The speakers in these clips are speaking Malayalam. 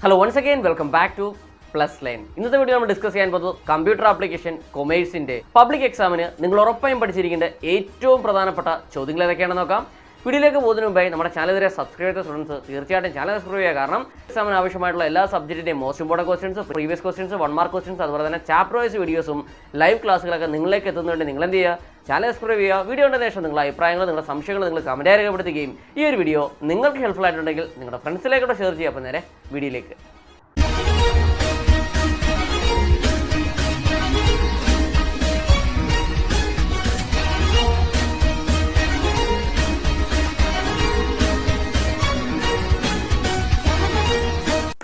Hello once again welcome back to plus line. ഇന്നത്തെ വീഡിയോ നമ്മൾ ഡിസ്കസ് ചെയ്യാൻ പോകുന്നത് കമ്പ്യൂട്ടർ ആപ്ലിക്കേഷൻ കൊമേഴ്സിന്റെ പബ്ലിക് എക്സാമിന് നിങ്ങൾ ഉറപ്പായും പഠിച്ചിരിക്കേണ്ട ഏറ്റവും പ്രധാനപ്പെട്ട ചോദ്യങ്ങൾ ഏതൊക്കെയാണെന്ന് നോക്കാം. വീഡിയോയിലേക്ക് പോകുന്നതിന് മുമ്പായി നമ്മുടെ ചാനൽ വരെ സബ്സ്ക്രൈബ് ചെയ്ത സ്റ്റുഡൻസ് തീർച്ചയായിട്ടും ചാനൽ സബ്സ്ക്രൈബ് ചെയ്യുക. കാരണം എക്സാമിന് ആവശ്യമായിട്ടുള്ള എല്ലാ സബ്ജക്റ്റിന്റെയും most important questions, previous questions, 1 mark questions, അതുപോലെ തന്നെ ചാപ്റ്റർ വൈസ് വീഡിയോസും ലൈവ് ക്ലാസ്സുകളൊക്കെ നിങ്ങളിലേക്ക് എത്തുന്നതുകൊണ്ട് നിങ്ങൾ എന്ത് ചെയ്യുക, ചാനൽ സബ്സ്ക്രൈബ് ചെയ്യുക. വീഡിയോ കണ്ട ശേഷം നിങ്ങളുടെ അഭിപ്രായങ്ങൾ, നിങ്ങളുടെ സംശയങ്ങൾ നിങ്ങൾ കമൻറ്റായി രേഖപ്പെടുത്തുകയും ഈ ഒരു വീഡിയോ നിങ്ങൾക്ക് ഹെൽപ്ഫുൾ ആയിട്ടുണ്ടെങ്കിൽ നിങ്ങളുടെ ഫ്രണ്ട്സിലേക്കൂടെ ഷെയർ ചെയ്യുക. അപ്പോൾ നേരെ വീഡിയോയിലേക്ക്.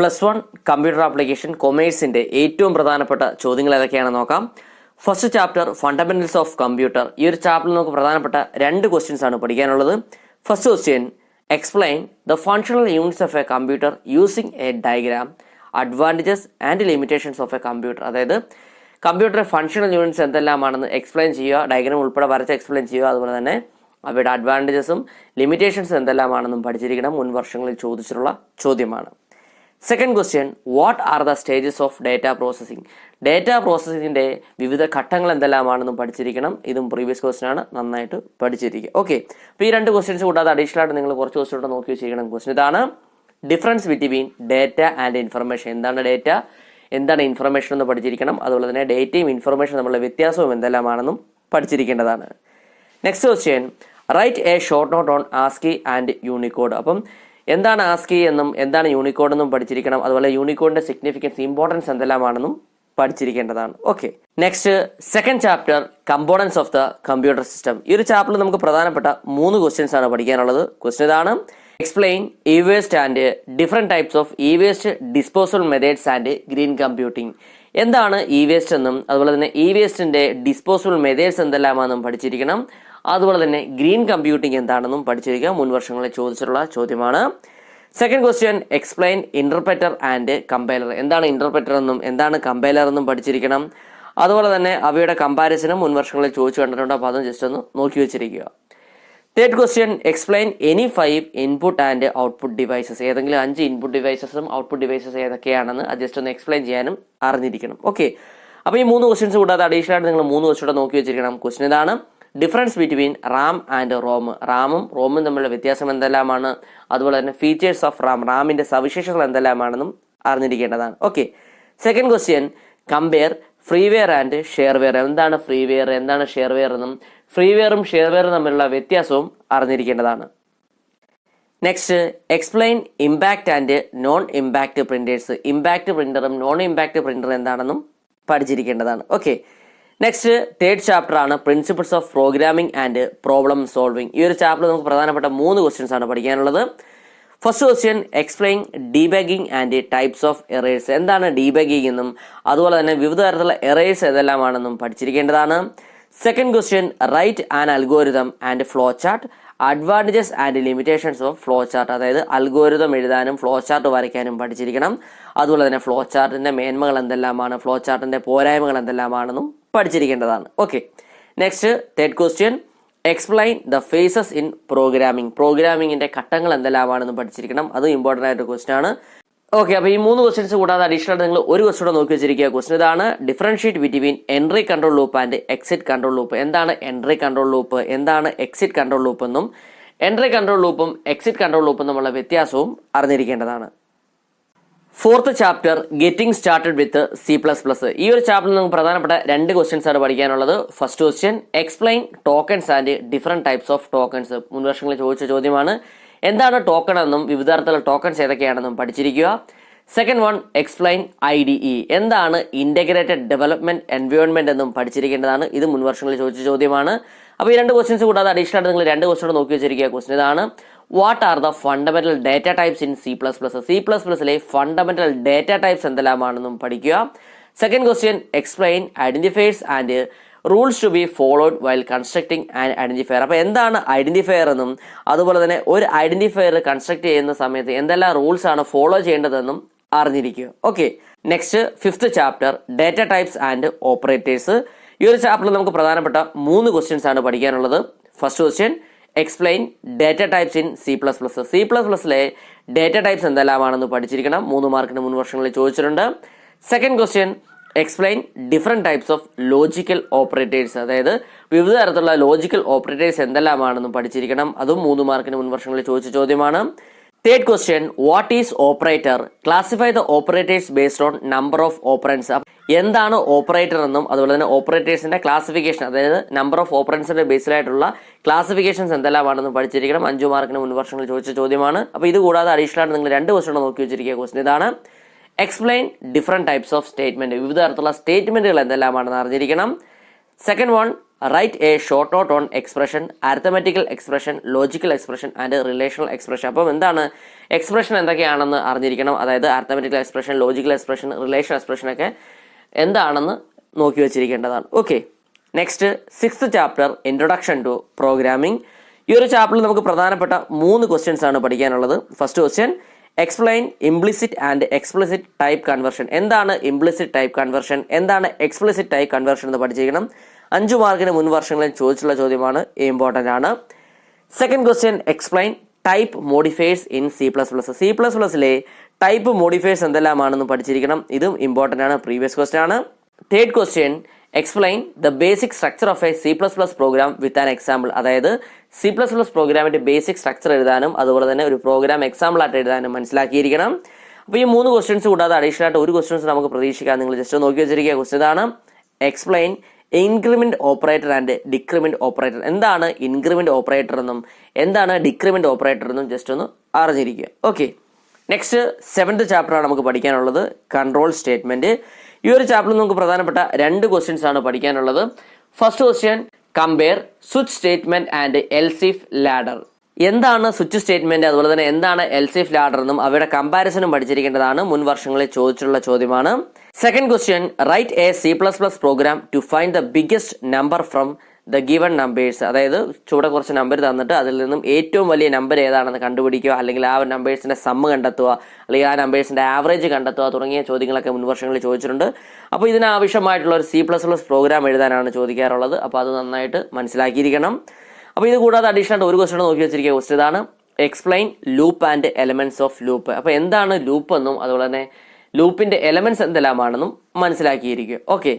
+1 കമ്പ്യൂട്ടർ ആപ്ലിക്കേഷൻ കൊമേഴ്സിൻ്റെ ഏറ്റവും പ്രധാനപ്പെട്ട ചോദ്യങ്ങൾ ഏതൊക്കെയാണെന്ന് നോക്കാം. First chapter fundamentals of computer. ഈ ഒരു ചാപ്റ്ററിൽ നമുക്ക് പ്രധാനപ്പെട്ട 2 ക്വസ്റ്റ്യൻസ് ആണ് പഠിക്കാനുള്ളത്. First question, explain the functional units of A computer using A diagram, advantages and limitations of A computer. അതായത് കമ്പ്യൂട്ടറിലെ ഫങ്ഷണൽ യൂണിറ്റ്സ് എന്തെല്ലാമാണെന്ന് എക്സ്പ്ലെയിൻ ചെയ്യുക, ഡയഗ്രാം ഉൾപ്പെടെ വരച്ച് എക്സ്പ്ലെയിൻ ചെയ്യുക. അതുപോലെ തന്നെ അവയുടെ അഡ്വാൻറ്റേജസും ലിമിറ്റേഷൻസും എന്തെല്ലാമാണെന്നും പഠിച്ചിരിക്കണം. മുൻ വർഷങ്ങളിൽ ചോദിച്ചിട്ടുള്ള ചോദ്യമാണ്. Second question, what are the stages of data processing. Data പ്രോസസ്സിങ്ങിൻ്റെ വിവിധ ഘട്ടങ്ങൾ എന്തെല്ലാമാണെന്നും പഠിച്ചിരിക്കണം. ഇതും പ്രീവിയസ് ക്വസ്റ്റ്യൻ ആണ്, നന്നായിട്ട് പഠിച്ചിരിക്കുക. ഓക്കെ, അപ്പോൾ ഈ 2 ക്വസ്റ്റ്യൻസ് കൂടാതെ അഡീഷണൽ ആയിട്ട് നിങ്ങൾ കുറച്ച് ക്വസ്റ്റ്യൻ നോക്കി വെച്ചിരിക്കണം. ക്വസ്റ്റ്യൻ ഇതാണ്, difference between data and information. എന്താണ് ഡേറ്റ, എന്താണ് ഇൻഫർമേഷൻ എന്ന് പഠിച്ചിരിക്കണം. അതുപോലെ തന്നെ ഡേറ്റയും ഇൻഫർമേഷൻ തമ്മിലുള്ള വ്യത്യാസവും എന്തെല്ലാമാണെന്നും പഠിച്ചിരിക്കേണ്ടതാണ്. Next question, write a short note on ASCII and Unicode. അപ്പം എന്താണ് ആസ്കി എന്നും എന്താണ് യൂണിക്കോഡ് എന്നും പഠിച്ചിരിക്കണം. അതുപോലെ യൂണിക്കോഡിന്റെ സിഗ്നിഫിക്കൻസ്, ഇമ്പോർട്ടൻസ് എന്തെല്ലാമാണെന്നും പഠിച്ചിരിക്കേണ്ടതാണ്. Okay, next second chapter components of the computer system. ഈ ഒരു ചാപ്റ്ററിൽ നമുക്ക് പ്രധാനപ്പെട്ട 3 ക്വസ്റ്റ്യൻസ് ആണ് പഠിക്കാനുള്ളത്. ക്വസ്റ്റ്യൻ ഇതാണ്, explain E waste and different types of E waste disposal methods and green computing. എന്താണ് ഇ വേസ്റ്റ് എന്നും അതുപോലെ തന്നെ ഇ വേസ്റ്റിന്റെ ഡിസ്പോസൽ മെത്തേഡ്സ് എന്തെല്ലാമാണെന്നും പഠിച്ചിരിക്കണം. അതുപോലെ തന്നെ ഗ്രീൻ കമ്പ്യൂട്ടിംഗ് എന്താണെന്നും പഠിച്ചിരിക്കുക. മുൻ വർഷങ്ങളിൽ ചോദിച്ചിട്ടുള്ള ചോദ്യമാണ്. Second question, explain interpreter and compiler. എന്താണ് ഇന്റർപ്രറ്റർ എന്നും എന്താണ് കമ്പൈലർ എന്നും പഠിച്ചിരിക്കണം. അതുപോലെ തന്നെ അവയുടെ കമ്പാരിസനും മുൻ വർഷങ്ങളിൽ ചോദിച്ചു കണ്ടിട്ടുണ്ട്. അപ്പോൾ അതും ജസ്റ്റ് ഒന്ന് നോക്കി വെച്ചിരിക്കുക. Third question, explain any 5 input and output devices. ഏതെങ്കിലും 5 ഇൻപുട്ട് ഡിവൈസസും ഔട്ട്പുട്ട് ഡിവൈസസ് ഏതൊക്കെയാണെന്ന് അത് ജസ്റ്റ് ഒന്ന് എക്സ്പ്ലെയിൻ ചെയ്യാനും അറിഞ്ഞിരിക്കണം. ഓക്കെ, അപ്പോൾ ഈ 3 ക്വസ്റ്റ്യൻസ് കൂടാതെ അഡീഷണൽ ആയിട്ട് നിങ്ങൾ 3 ക്വസ്റ്റ്യൻ നോക്കി വെച്ചിരിക്കണം. ക്വസ്റ്റ്യൻ ഇതാണ്, difference between RAM and ROM. റാമും റോമും തമ്മിലുള്ള വ്യത്യാസം എന്തെല്ലാമാണ്, അതുപോലെ തന്നെ ഫീച്ചേഴ്സ് ഓഫ് റാം, റാമിന്റെ സവിശേഷതകൾ എന്തെല്ലാമാണെന്നും അറിഞ്ഞിരിക്കേണ്ടതാണ്. Okay, second question, compare freeware and shareware. എന്താണ് ഫ്രീവെയർ, എന്താണ് ഷെയർവെയർ എന്നും ഫ്രീവെയറും ഷെയർവെയറും തമ്മിലുള്ള വ്യത്യാസവും അറിഞ്ഞിരിക്കേണ്ടതാണ്. Next, explain impact and non impact printers. Impact പ്രിന്ററും നോൺ ഇമ്പാക്ട് പ്രിന്ററും എന്താണെന്നും പഠിച്ചിരിക്കേണ്ടതാണ്. ഓക്കെ, നെക്സ്റ്റ് തേർഡ് ചാപ്റ്റർ ആണ് principles of programming and problem solving. ഈ ഒരു ചാപ്റ്ററിൽ നമുക്ക് പ്രധാനപ്പെട്ട 3 ക്വസ്റ്റ്യൻസ് ആണ് പഠിക്കാനുള്ളത്. First question, explain debugging and types of errors. എന്താണ് ഡീബഗിംഗ് എന്നും അതുപോലെ തന്നെ വിവിധ തരത്തിലുള്ള എറേഴ്സ് ഏതെല്ലാമാണെന്നും പഠിച്ചിരിക്കേണ്ടതാണ്. Second question, write an algorithm and flow chart, advantages and limitations of flow chart. അതായത് അൽഗോരിതം എഴുതാനും ഫ്ലോ ചാർട്ട് വരയ്ക്കാനും പഠിച്ചിരിക്കണം. അതുപോലെ തന്നെ ഫ്ലോ ചാർട്ടിന്റെ മേന്മകൾ എന്തെല്ലാമാണ്, ഫ്ലോ ചാർട്ടിന്റെ പോരായ്മകൾ എന്തെല്ലാമാണെന്നും പഠിച്ചിരിക്കേണ്ടതാണ്. Okay, next third question, explain the phases in programming. പ്രോഗ്രാമിംഗിന്റെ ഘട്ടങ്ങൾ എന്തെല്ലാമാണെന്നും പഠിച്ചിരിക്കണം. അത് ഇമ്പോർട്ടൻ്റ് ആയിട്ട് ക്വസ്റ്റ്യൻ ആണ്. ഓക്കെ, അപ്പോൾ ഈ 3 ക്വസ്റ്റ്യൻസ് കൂടാതെ അഡീഷണൽ നിങ്ങൾ ഒരു ക്വസ്റ്റ്യൻ നോക്കി വെച്ചിരിക്കുക. ക്വസ്റ്റ്യൻ ഇതാണ്, differentiate between entry control loop and exit control loop. എന്താണ് എൻട്രി കൺട്രോൾ ലൂപ്പ്, എന്താണ് എക്സിറ്റ് കൺട്രോൾ ലൂപ്പ് എന്നും എൻട്രി കൺട്രോൾ ലൂപ്പും എക്സിറ്റ് കൺട്രോൾ ലൂപ്പും തമ്മിലുള്ള വ്യത്യാസവും അറിഞ്ഞിരിക്കേണ്ടതാണ്. Fourth chapter, getting started with C++. ഈ ഒരു ചാപ്റ്ററിൽ നമുക്ക് പ്രധാനപ്പെട്ട 2 ക്വസ്റ്റ്യൻസ് ആണ് പഠിക്കാനുള്ളത്. First question, explain tokens and different types of tokens. മുൻ വർഷങ്ങളിൽ ചോദിച്ച ചോദ്യമാണ്. എന്താണ് ടോക്കൺ എന്നും വിവിധ തരത്തിലുള്ള ടോക്കൺസ് ഏതൊക്കെയാണെന്നും പഠിച്ചിരിക്കുക. Second one, explain IDE. എന്താണ് ഇന്റഗ്രേറ്റഡ് ഡെവലപ്മെന്റ് എൻവയോൺമെന്റ് എന്നും പഠിച്ചിരിക്കേണ്ടതാണ്. ഇത് മുൻ വർഷങ്ങളിൽ ചോദിച്ച ചോദ്യമാണ്. അപ്പോൾ ഈ 2 ക്വസ്റ്റ്യൻസ് കൂടാതെ അഡീഷണൽ ആയിട്ട് നിങ്ങൾ 2 ക്വസ്റ്റ്യൻ നോക്കി വെച്ചിരിക്കുക. ക്വസ്റ്റ്യൻ ഇതാണ്, what are the fundamental data types in C++. Fundamental data types എന്തെല്ലാമാണെന്നും പഠിക്കുക. Second question, explain identifiers and rules to be followed while constructing an identifier. അപ്പോൾ എന്താണ് ഐഡന്റിഫയർ എന്നും അതുപോലെ തന്നെ ഒരു ഐഡന്റിഫയർ കൺസ്ട്രക്ട് ചെയ്യുന്ന സമയത്ത് എന്തെല്ലാം റൂൾസ് ആണ് ഫോളോ ചെയ്യേണ്ടതെന്നും അറിഞ്ഞിരിക്കുക. Okay, next fifth chapter, data types and operators. ഈ ഒരു ചാപ്റ്ററിൽ നമുക്ക് പ്രധാനപ്പെട്ട 3 ക്വസ്റ്റ്യൻസ് ആണ് പഠിക്കാനുള്ളത്. First question, explain data types in C++. C++ലെ ഡേറ്റ ടൈപ്സ് എന്തെല്ലാമാണെന്ന് പഠിച്ചിരിക്കണം. 3 മാർക്കിന് മുൻ വർഷങ്ങളിൽ ചോദിച്ചിട്ടുണ്ട്. Second question explain different types of logical operators, അതായത് വിവിധ തരത്തിലുള്ള ലോജിക്കൽ ഓപ്പറേറ്റേഴ്സ് എന്തെല്ലാമാണെന്നും പഠിച്ചിരിക്കണം. അതും 3 മാർക്കിന് മുൻ വർഷങ്ങളിൽ ചോദിച്ച ചോദ്യമാണ്. Third question what is operator, classify the operators based on number of operands. എന്താണ് ഓപ്പറേറ്റർ എന്നും അതുപോലെ തന്നെ ഓപ്പറേറ്റേഴ്സിന്റെ ക്ലാസിഫിക്കേഷൻ, അതായത് നമ്പർ ഓഫ് ഓപ്പറൻസിന്റെ ബേസിലായിട്ടുള്ള ക്ലാസിഫിക്കേഷൻസ് എന്തെല്ലാമാണെന്ന് പഠിച്ചിരിക്കണം. 5 മാർക്കിന് മുൻ വർഷങ്ങളിൽ ചോദിച്ച ചോദ്യമാണ്. അപ്പോൾ ഇത് കൂടാതെ അഡീഷണൽ ആയിട്ട് നിങ്ങൾ 2 ക്വസ്റ്റ്യൻ നോക്കി വെച്ചിരിക്കുക. ക്വസ്റ്റ്യൻ ഇതാണ്: explain different types of statement, വിവിധ തരത്തിലുള്ള സ്റ്റേറ്റ്മെന്റുകൾ എന്തെല്ലാമാണെന്ന് അറിഞ്ഞിരിക്കണം. Second one write a short note on expression, arithmetical expression, logical expression and relational expression. അപ്പം എന്താണ് എക്സ്പ്രഷൻ എന്തൊക്കെയാണെന്ന് അറിഞ്ഞിരിക്കണം. അതായത് arithmetical expression, logical expression, relational expression ഒക്കെ എന്താണെന്ന് നോക്കി വെച്ചിരിക്കേണ്ടതാണ്. Okay, next 6th chapter introduction to programming. ഈ ഒരു ചാപ്റ്ററിൽ നമുക്ക് പ്രധാനപ്പെട്ട 3 ക്വസ്റ്റ്യൻസ് ആണ് പഠിക്കാനുള്ളത്. First question explain implicit and explicit type conversion. എന്താണ് ഇംപ്ലിസിറ്റ് ടൈപ്പ് കൺവേർഷൻ, എന്താണ് എക്സ്പ്ലിസിറ്റ് ടൈപ്പ് കൺവേർഷൻ എന്ന് പഠിച്ചിരിക്കണം. 5 മാർക്കിന് മുൻ വർഷങ്ങളിൽ ചോദിച്ചുള്ള ചോദ്യമാണ്, ഇമ്പോർട്ടൻ്റ് ആണ്. Second question explain type modifiers in C++ലെ ടൈപ്പ് മോഡിഫയേഴ്സ് എന്തെല്ലാമാണെന്ന് പഠിച്ചിരിക്കണം. ഇതും ഇമ്പോർട്ടൻ്റ് ആണ്, പ്രീവിയസ് ക്വസ്റ്റ്യൻ ആണ്. Third question explain the basic structure of a C++ program with an example. അതായത് C++ പ്രോഗ്രാമിന്റെ ബേസിക് സ്ട്രക്ചർ എഴുതാനും അതുപോലെ തന്നെ ഒരു പ്രോഗ്രാം എക്സാമ്പിൾ ആയിട്ട് എഴുതാനും മനസ്സിലാക്കിയിരിക്കണം. അപ്പോൾ ഈ 3 ക്വസ്റ്റ്യൻസ് കൂടാതെ അഡീഷണൽ ആയിട്ട് ഒരു ക്വസ്റ്റ്യൻസ് നമുക്ക് പ്രതീക്ഷിക്കാം. നിങ്ങൾ ജസ്റ്റ് നോക്കി വെച്ചിരിക്കുക. ക്വസ്റ്റ്യൻ ഇതാണ്: explain increment operator and decrement operator. എന്താണ് ഇൻക്രിമെന്റ് ഓപ്പറേറ്റർ എന്നും എന്താണ് ഡിക്രിമെന്റ് ഓപ്പറേറ്റർ എന്നും ജസ്റ്റ് ഒന്ന് അറിഞ്ഞിരിക്കുക. ഓക്കെ, നെക്സ്റ്റ് 7th ചാപ്റ്റർ ആണ് നമുക്ക് പഠിക്കാനുള്ളത്, കൺട്രോൾ സ്റ്റേറ്റ്മെന്റ്. ഈ ഒരു ചാപ്റ്ററിൽ നമുക്ക് പ്രധാനപ്പെട്ട 2 ക്വസ്റ്റ്യൻസ് ആണ് പഠിക്കാനുള്ളത്. First question compare switch statement and else if ladder. എന്താണ് സ്വിച്ച് സ്റ്റേറ്റ്മെന്റ് അതുപോലെ തന്നെ എന്താണ് എൽസ് ഇഫ് ലാഡർ എന്നും അവയുടെ കമ്പാരിസണും പഠിച്ചിരിക്കേണ്ടതാണ്. മുൻ വർഷങ്ങളിൽ ചോദിച്ചിട്ടുള്ള ചോദ്യമാണ്. Second question write a C++ program to find the biggest number from the given numbers. അതായത് ചൂടെ കുറച്ച് നമ്പർ തന്നിട്ട് അതിൽ നിന്നും ഏറ്റവും വലിയ നമ്പർ ഏതാണെന്ന് കണ്ടുപിടിക്കുക, അല്ലെങ്കിൽ ആ നമ്പേഴ്സിന്റെ സമ്മ് കണ്ടെത്തുക, അല്ലെങ്കിൽ ആ നമ്പേഴ്സിന്റെ ആവറേജ് കണ്ടെത്തുക തുടങ്ങിയ ചോദ്യങ്ങളൊക്കെ മുൻ വർഷങ്ങളിൽ ചോദിച്ചിട്ടുണ്ട്. അപ്പോൾ ഇതിനാവശ്യമായിട്ടുള്ള ഒരു C++ പ്രോഗ്രാം എഴുതാനാണ് ചോദിക്കാറുള്ളത്. അപ്പോൾ അത് നന്നായിട്ട് മനസ്സിലാക്കിയിരിക്കണം. അപ്പോൾ ഇത് കൂടാതെ അഡീഷണൽ ഒരു ക്വസ്റ്റ്യൻ നോക്കി വെച്ചിരിക്കുക. ക്വസ്റ്റ്യൻ ഇതാണ്: explain loop and elements of loop. അപ്പോൾ എന്താണ് ലൂപ്പ് എന്നും അതുപോലെ തന്നെ ലൂപ്പിന്റെ എലമെന്റ്സ് എന്തെല്ലാമാണെന്നും മനസ്സിലാക്കിയിരിക്കുക. Okay,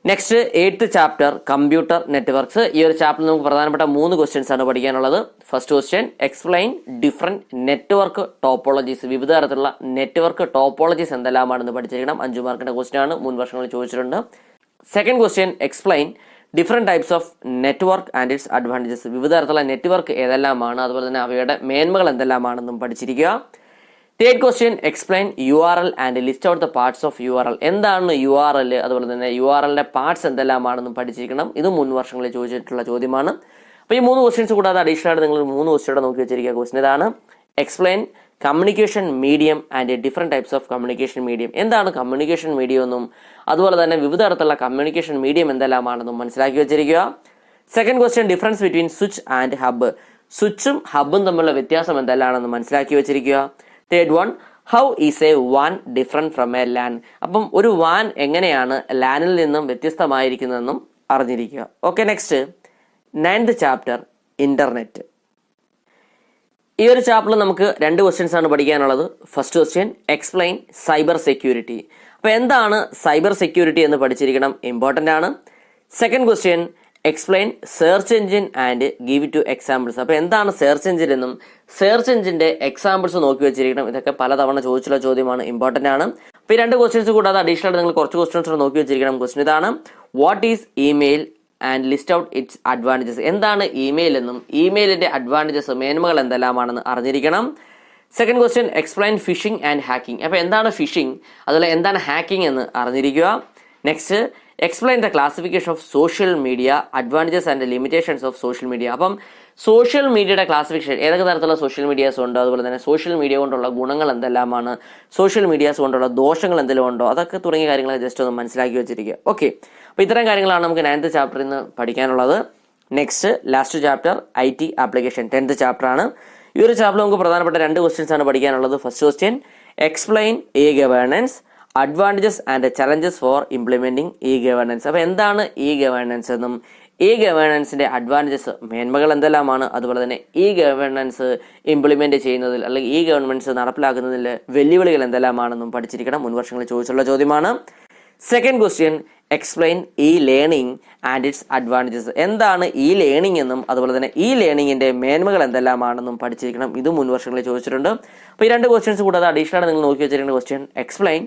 next 8th chapter computer networks. ഈ ഒരു ചാപ്റ്ററിൽ നമുക്ക് പ്രധാനപ്പെട്ട 3 ക്വസ്റ്റ്യൻസ് ആണ് പഠിക്കാനുള്ളത്. First question explain different network topologies. വിവിധ തരത്തിലുള്ള നെറ്റ്വർക്ക് ടോപ്പോളജീസ് എന്തെല്ലാമാണെന്ന് പഠിച്ചിരിക്കണം. 5 മാർക്കിന്റെ ക്വസ്റ്റ്യൻ ആണ്, മുൻ വർഷങ്ങളിൽ ചോദിച്ചിട്ടുണ്ട്. Second question explain different types of network and its advantages. വിവിധ തരത്തിലുള്ള നെറ്റ്വർക്ക് ഏതെല്ലാമാണ് അതുപോലെ തന്നെ അവയുടെ മേന്മകൾ എന്തെല്ലാമാണെന്നും പഠിച്ചിരിക്കുക. Third question explain URL and list out the parts of URL. എന്താണ് URL അതുപോലെ തന്നെ URLന്റെ പാർട്സ് എന്തെല്ലാമാണെന്നും പഠിച്ചിരിക്കണം. ഇത് മുൻ വർഷങ്ങളിൽ ചോദിച്ചിട്ടുള്ള ചോദ്യമാണ്. അപ്പോൾ ഈ 3 ക്വസ്റ്റ്യൻസ് കൂടാതെ അഡീഷണൽ ആയിട്ട് നിങ്ങൾ 3 ക്വസ്റ്റ്യൻ നോക്കി വെച്ചിരിക്കുക. ക്വസ്റ്റ്യൻ ഇതാണ്: explain communication medium and different types of communication medium. എന്താണ് കമ്മ്യൂണിക്കേഷൻ മീഡിയം എന്നും അതുപോലെ തന്നെ വിവിധ തരത്തിലുള്ള കമ്മ്യൂണിക്കേഷൻ മീഡിയം എന്തെല്ലാമാണെന്നും മനസ്സിലാക്കി വെച്ചിരിക്കുക. Second question difference between switch and hub. സ്വിച്ചും ഹബും തമ്മിലുള്ള വ്യത്യാസം എന്തെല്ലാമാണെന്ന് മനസ്സിലാക്കി വെച്ചിരിക്കുക. Third one how is a വാൻ ഡിഫറെന്റ് ഫ്രം എ ലാൻ. അപ്പം ഒരു വാൻ എങ്ങനെയാണ് ലാനിൽ നിന്നും വ്യത്യസ്തമായിരിക്കുന്നതെന്നും അറിഞ്ഞിരിക്കുക. Okay, next 9th chapter internet. ഈ ഒരു ചാപ്റ്ററിൽ നമുക്ക് 2 ക്വസ്റ്റ്യൻസ് ആണ് പഠിക്കാനുള്ളത്. First question explain cyber security. അപ്പോൾ എന്താണ് സൈബർ സെക്യൂരിറ്റി എന്ന് പഠിച്ചിരിക്കണം, ഇമ്പോർട്ടൻ്റ് ആണ്. Second question explain search engine and give it two examples. അപ്പോൾ എന്താണ് സെർച്ച് എഞ്ചിൻ എന്നും സെർച്ച് എഞ്ചിന്റെ എക്സാമ്പിൾസ് നോക്കി വെച്ചിരിക്കണം. ഇതൊക്കെ പലതവണ ചോദിച്ചുള്ള ചോദ്യമാണ്, ഇമ്പോർട്ടൻ്റ് ആണ്. അപ്പോൾ ഈ 2 ക്വസ്റ്റ്യൻസ് കൂടാതെ അഡീഷണൽ ആയിട്ട് നിങ്ങൾ കുറച്ച് ക്വസ്റ്റ്യൻസ് നോക്കി വെച്ചിരിക്കണം. ക്വസ്റ്റ്യൻ ഇതാണ്: what is email and list out it's advantages. എന്താണ് ഇമെയിൽ എന്നും ഇമെയിലിന്റെ അഡ്വാൻറ്റേജസ് മേന്മകൾ എന്തെല്ലാമാണെന്ന് അറിഞ്ഞിരിക്കണം. Second question explain phishing and hacking. അപ്പോൾ എന്താണ് ഫിഷിംഗ് അതുപോലെ എന്താണ് ഹാക്കിംഗ് എന്ന് അറിഞ്ഞിരിക്കുക. Next explain the classification of social media, advantages and limitations of social media. അപ്പം സോഷ്യൽ മീഡിയയുടെ ക്ലാസിഫിക്കേഷൻ, ഏതൊക്കെ തരത്തിലുള്ള സോഷ്യൽ മീഡിയാസ് ഉണ്ട്, അതുപോലെ തന്നെ സോഷ്യൽ മീഡിയ കൊണ്ടുള്ള ഗുണങ്ങൾ എന്തെല്ലാമാണ്, സോഷ്യൽ മീഡിയാസ് കൊണ്ടുള്ള ദോഷങ്ങൾ എന്തെങ്കിലും ഉണ്ടോ, അതൊക്കെ തുടങ്ങിയ കാര്യങ്ങൾ ജസ്റ്റ് ഒന്ന് മനസ്സിലാക്കി വെച്ചിരിക്കുക. ഓക്കെ, അപ്പോൾ ഇത്തരം കാര്യങ്ങളാണ് നമുക്ക് 9th ചാപ്റ്ററിൽ നിന്ന് പഠിക്കാനുള്ളത്. Next last chapter IT application 10th chapter ആണ്. ഈ ഒരു ചാപ്റ്ററിൽ നമുക്ക് പ്രധാനപ്പെട്ട 2 ക്വസ്റ്റ്യൻസ് ആണ് പഠിക്കാനുള്ളത്. First question explain e governance, advantages and challenges for implementing e governance. അപ്പോൾ എന്താണ് ഇ ഗവേണൻസ് എന്നും ഇ ഗവേണൻസിൻ്റെ അഡ്വാൻറ്റേജസ് മേന്മകൾ എന്തെല്ലാമാണ്, അതുപോലെ തന്നെ ഇ ഗവേണൻസ് ഇംപ്ലിമെൻറ്റ് ചെയ്യുന്നതിൽ അല്ലെങ്കിൽ ഇ ഗവേണൻസ് നടപ്പിലാക്കുന്നതിൽ വെല്ലുവിളികൾ എന്തെല്ലാമാണെന്നും പഠിച്ചിരിക്കണം. മുൻവർഷങ്ങളിൽ ചോദിച്ചുള്ള ചോദ്യമാണ്. Second question, explain E learning and its advantages. എന്താണ് ഇ ലേണിംഗ് എന്നും അതുപോലെ തന്നെ ഇ ലേണിംഗിൻ്റെ മേന്മകൾ എന്തെല്ലാമാണെന്നും പഠിച്ചിരിക്കണം. ഇതും മുൻവർഷങ്ങളിൽ ചോദിച്ചിട്ടുണ്ട്. അപ്പോൾ ഈ രണ്ട് ക്വസ്റ്റ്യൻസ് കൂടാതെ അഡീഷണൽ നിങ്ങൾ നോക്കി വെച്ചിരിക്കുന്ന question, explain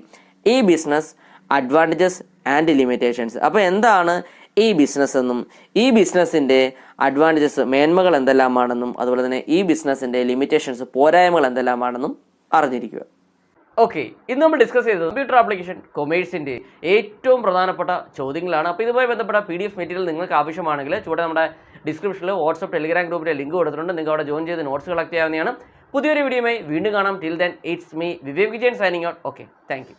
E business advantages and limitations. അപ്പോൾ എന്താണ് ഈ ബിസിനസ് എന്നും ഈ ബിസിനസ്സിൻ്റെ അഡ്വാൻറ്റേജസ് മേന്മകൾ എന്തെല്ലാമാണെന്നും അതുപോലെ തന്നെ ഈ ബിസിനസ്സിൻ്റെ ലിമിറ്റേഷൻസ് പോരായ്മകൾ എന്തെല്ലാമാണെന്നും അറിഞ്ഞിരിക്കുക. ഓക്കെ, ഇന്ന് നമ്മൾ ഡിസ്കസ് ചെയ്തത് കമ്പ്യൂട്ടർ ആപ്ലിക്കേഷൻ കൊമേഴ്സിൻ്റെ ഏറ്റവും പ്രധാനപ്പെട്ട ചോദ്യങ്ങളാണ്. അപ്പോൾ ഇതുമായി ബന്ധപ്പെട്ട PDF മെറ്റീരിയൽ നിങ്ങൾക്ക് ആവശ്യമാണെങ്കിൽ ചൂടെ നമ്മുടെ ഡിസ്ക്രിപ്ഷനിൽ വാട്സ്ആപ്പ് ടെലിഗ്രാം ഗ്രൂപ്പിൻ്റെ ലിങ്ക് കൊടുത്തിട്ടുണ്ട്. നിങ്ങൾക്ക് അവിടെ ജോയിൻ ചെയ്ത് നോട്ട്സ് കളക്ട് ചെയ്യാവുന്നതാണ്. പുതിയൊരു വീഡിയോയുമായി വീണ്ടും കാണാം. Till then it's me Vivek Vijayan signing out. Okay, thank you.